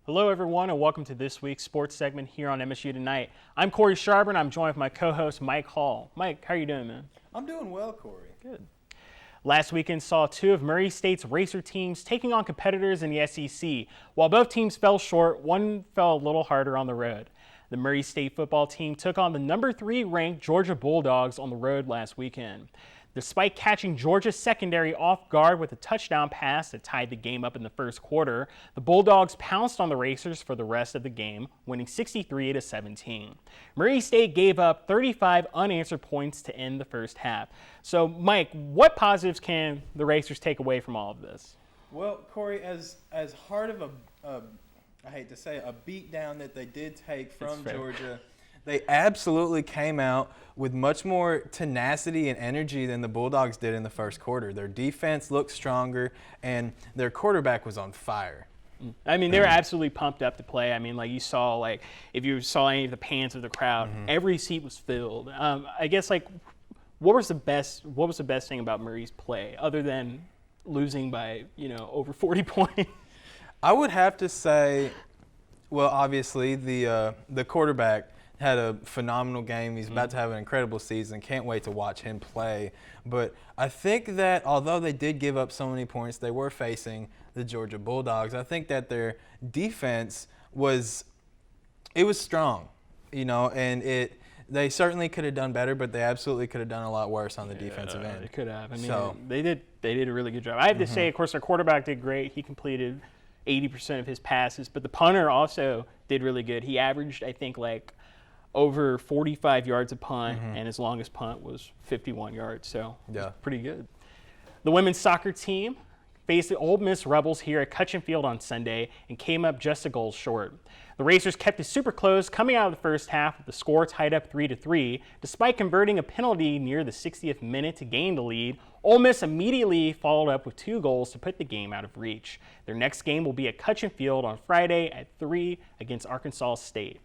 Hello, everyone, and welcome to this week's sports segment here on MSU Tonight. I'm Corey Sharber, and I'm joined with my co-host, Mike Hall. Mike, how are you doing, man? I'm doing well, Corey. Good. Last weekend saw two of Murray State's racer teams taking on competitors in the SEC. While both teams fell short, one fell a little harder on the road. The Murray State football team took on the number 3 ranked Georgia Bulldogs on the road last weekend. Despite catching Georgia's secondary off guard with a touchdown pass that tied the game up in the first quarter, the Bulldogs pounced on the Racers for the rest of the game, winning 63-17. Murray State gave up 35 unanswered points to end the first half. So, Mike, what positives can the Racers take away from all of this? Well, Corey, as hard of I hate to say it, a beatdown that they did take from Georgia, they absolutely came out with much more tenacity and energy than the Bulldogs did in the first quarter. Their defense looked stronger, and their quarterback was on fire. I mean, they were absolutely pumped up to play. I mean, like you saw, like if you saw any of the pans of the crowd, every seat was filled. I guess, like, what was the best thing about Murray's play other than losing by over 40 points? I would have to say, well, obviously the quarterback had a phenomenal game. He's about to have an incredible season. Can't wait to watch him play. But I think that although they did give up so many points, they were facing the Georgia Bulldogs. I think that their defense was strong, and they certainly could have done better, but they absolutely could have done a lot worse on the defensive end. They could have. I mean, they did a really good job. I have to say, of course, their quarterback did great. He completed 80% of his passes, but the punter also did really good. He averaged, I think, like over 45 yards a punt, and his longest punt was 51 yards, so it was pretty good. The women's soccer team faced the Ole Miss Rebels here at Cutchin Field on Sunday and came up just a goal short. The Racers kept it super close coming out of the first half with the score tied up 3-3. Despite converting a penalty near the 60th minute to gain the lead, Ole Miss immediately followed up with 2 goals to put the game out of reach. Their next game will be at Cutchin Field on Friday at 3 against Arkansas State.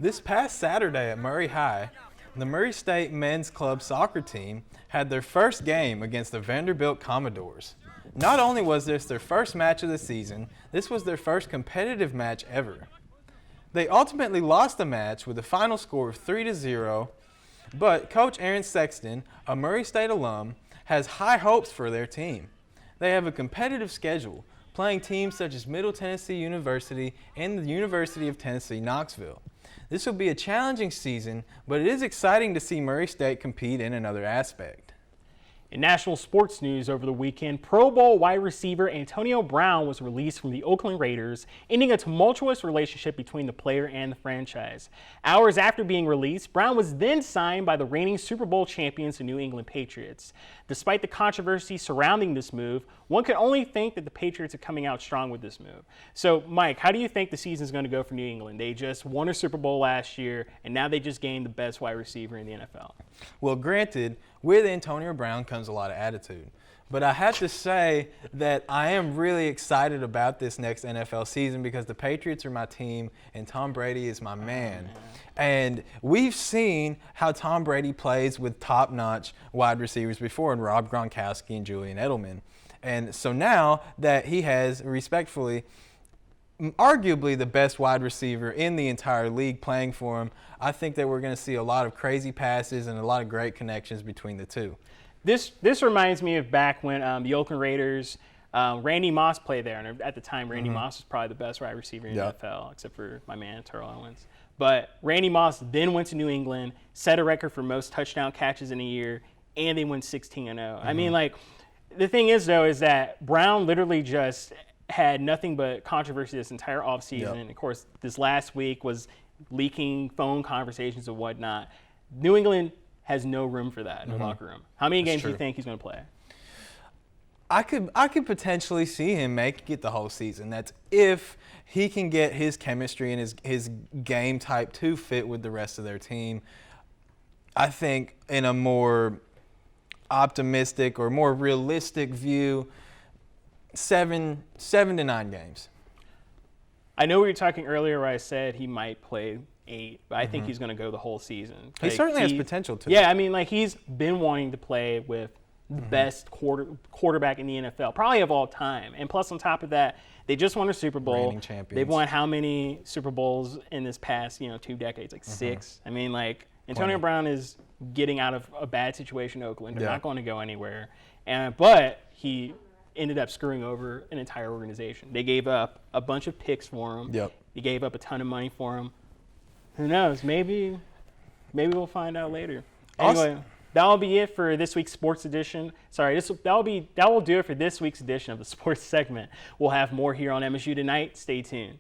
This past Saturday at Murray High, the Murray State men's club soccer team had their first game against the Vanderbilt Commodores. Not only was this their first match of the season, this was their first competitive match ever. They ultimately lost the match with a final score of 3-0, but Coach Aaron Sexton, a Murray State alum, has high hopes for their team. They have a competitive schedule, playing teams such as Middle Tennessee University and the University of Tennessee, Knoxville. This will be a challenging season, but it is exciting to see Murray State compete in another aspect. In national sports news over the weekend, Pro Bowl wide receiver Antonio Brown was released from the Oakland Raiders, ending a tumultuous relationship between the player and the franchise. Hours after being released, Brown was then signed by the reigning Super Bowl champions, the New England Patriots. Despite the controversy surrounding this move, one could only think that the Patriots are coming out strong with this move. So, Mike, how do you think the season is going to go for New England? They just won a Super Bowl last year, and now they just gained the best wide receiver in the NFL. Well, granted, with Antonio Brown comes a lot of attitude. But I have to say that I am really excited about this next NFL season because the Patriots are my team and Tom Brady is my man. And we've seen how Tom Brady plays with top-notch wide receivers before in Rob Gronkowski and Julian Edelman. And so now that he has, respectfully, arguably the best wide receiver in the entire league playing for him, I think that we're going to see a lot of crazy passes and a lot of great connections between the two. This reminds me of back when the Oakland Raiders, Randy Moss played there. And at the time, Randy Moss was probably the best wide receiver in the NFL, except for my man, Terrell Owens. But Randy Moss then went to New England, set a record for most touchdown catches in a year, and they went 16-0. I mean, like, the thing is, though, is that Brown literally just had nothing but controversy this entire offseason. And, of course, this last week was leaking phone conversations and whatnot. New England has no room for that in the locker room. How many games do you think he's going to play? I could potentially see him make it the whole season. That's if he can get his chemistry and his game type to fit with the rest of their team. I think in a more optimistic or more realistic view, 7 to 9 games. I know we were talking earlier where I said he might play 8, but I think he's going to go the whole season. He certainly has potential to. Yeah, I mean, like, he's been wanting to play with the best quarterback in the NFL, probably of all time. And plus, on top of that, they just won a Super Bowl. Reigning champions. They've won how many Super Bowls in this past 2 decades? Like 6. I mean, like Antonio Brown is getting out of a bad situation in Oakland. They're not going to go anywhere. But he ended up screwing over an entire organization. They gave up a bunch of picks for him. Yep. They gave up a ton of money for him. Who knows? Maybe we'll find out later. Anyway, that'll be it for this week's sports edition. Sorry, that will do it for this week's edition of the sports segment. We'll have more here on MSU Tonight. Stay tuned.